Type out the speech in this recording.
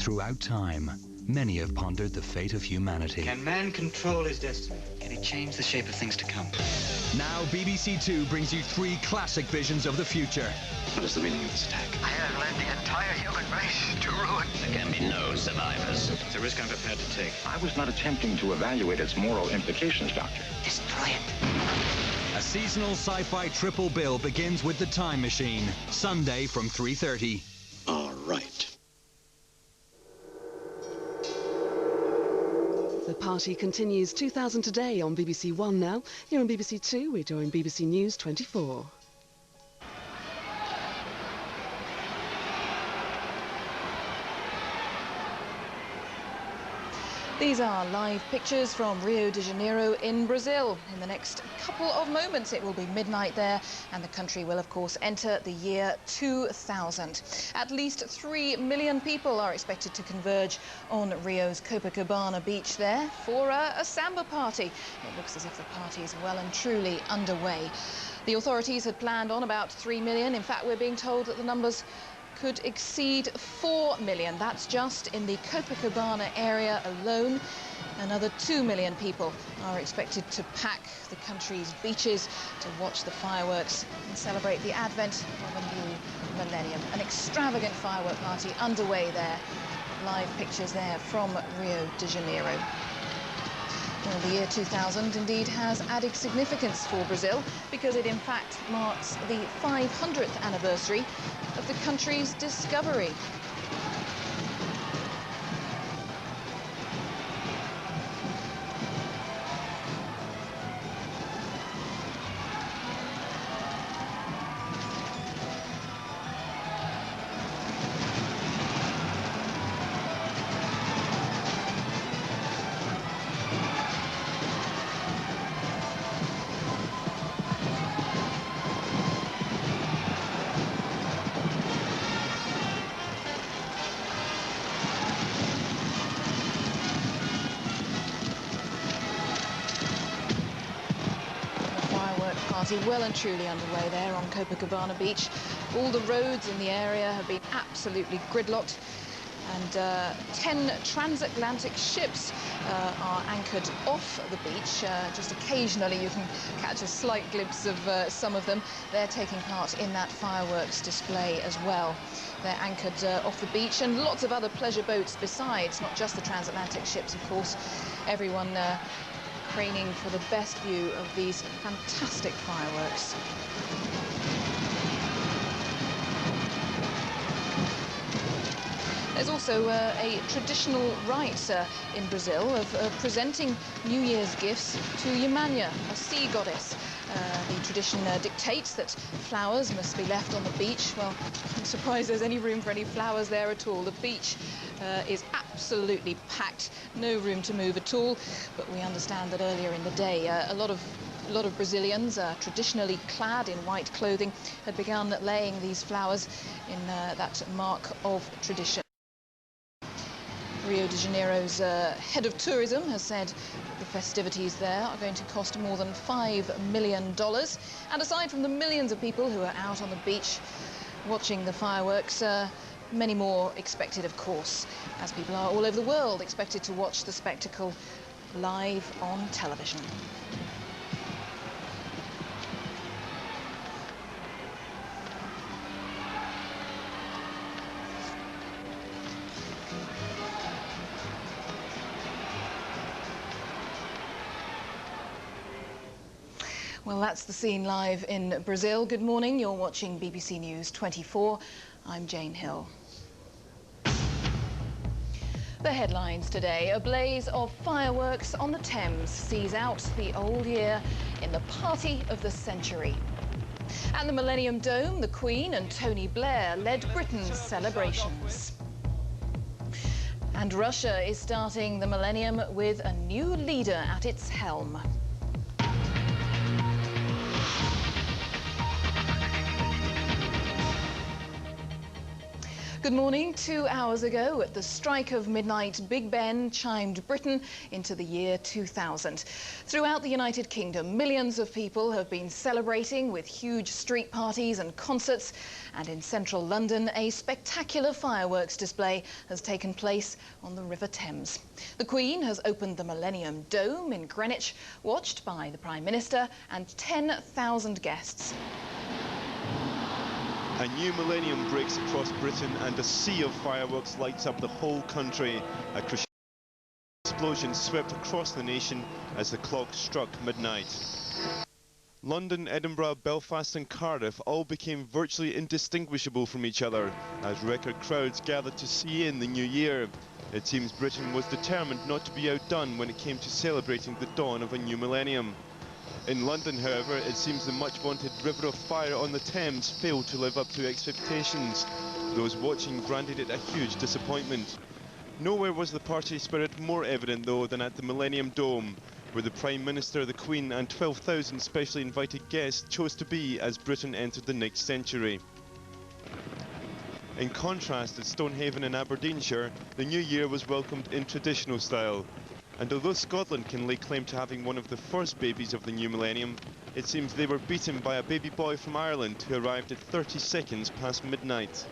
Throughout time, many have pondered the fate of humanity. Can man control his destiny? Can he change the shape of things to come? Now BBC Two brings you 3 classic visions of the future. What is the meaning of this attack? I have led the entire human race to ruin. There can be no survivors. It's a risk I'm prepared to take. I was not attempting to evaluate its moral implications, Doctor. Destroy it. A seasonal sci-fi triple bill begins with The Time Machine, Sunday from 3:30. All right. The party continues 2000 today on BBC One now. Here on BBC Two, we're doing BBC News 24. These are live pictures from Rio de Janeiro in Brazil. In the next couple of moments it will be midnight there and the country will of course enter the year 2000. At least 3 million people are expected to converge on Rio's Copacabana beach there for a samba party. It looks as if the party is well and truly underway. The authorities had planned on about 3 million. In fact, we're being told that the numbers could exceed 4 million. That's just in the Copacabana area alone. Another 2 million people are expected to pack the country's beaches to watch the fireworks and celebrate the advent of a new millennium. An extravagant firework party underway there. Live pictures there from Rio de Janeiro. Well, the year 2000 indeed has added significance for Brazil because it in fact marks the 500th anniversary of the country's discovery. Party well and truly underway there on Copacabana Beach. All the roads in the area have been absolutely gridlocked and 10 transatlantic ships are anchored off the beach. Just occasionally you can catch a slight glimpse of some of them. They're taking part in that fireworks display as well. They're anchored off the beach and lots of other pleasure boats besides, not just the transatlantic ships of course. Everyone craning for the best view of these fantastic fireworks. There's also a traditional rite in Brazil of presenting New Year's gifts to Yamanya, a sea goddess. The tradition dictates that flowers must be left on the beach. Well, I'm surprised there's any room for any flowers there at all. The beach is absolutely packed, no room to move at all. But we understand that earlier in the day, a lot of Brazilians, traditionally clad in white clothing, had begun laying these flowers in that mark of tradition. Rio de Janeiro's head of tourism has said that the festivities there are going to cost more than $5 million. And aside from the millions of people who are out on the beach watching the fireworks, many more expected, of course, as people are all over the world expected to watch the spectacle live on television. Well, that's the scene live in Brazil. Good morning. You're watching BBC News 24. I'm Jane Hill. The headlines today. A blaze of fireworks on the Thames sees out the old year in the party of the century. At the Millennium Dome, the Queen and Tony Blair led Britain's celebrations. And Russia is starting the millennium with a new leader at its helm. Good morning. 2 hours ago, at the strike of midnight, Big Ben chimed Britain into the year 2000. Throughout the United Kingdom, millions of people have been celebrating with huge street parties and concerts. And in central London, a spectacular fireworks display has taken place on the River Thames. The Queen has opened the Millennium Dome in Greenwich, watched by the Prime Minister and 10,000 guests. A new millennium breaks across Britain and a sea of fireworks lights up the whole country. A crescendo explosion swept across the nation as the clock struck midnight. London, Edinburgh, Belfast and Cardiff all became virtually indistinguishable from each other as record crowds gathered to see in the new year. It seems Britain was determined not to be outdone when it came to celebrating the dawn of a new millennium. In London, however, it seems the much-vaunted River of Fire on the Thames failed to live up to expectations. Those watching branded it a huge disappointment. Nowhere was the party spirit more evident, though, than at the Millennium Dome, where the Prime Minister, the Queen and 12,000 specially invited guests chose to be as Britain entered the next century. In contrast, at Stonehaven in Aberdeenshire, the new year was welcomed in traditional style. And although Scotland can lay claim to having one of the first babies of the new millennium, it seems they were beaten by a baby boy from Ireland who arrived at 30 seconds past midnight.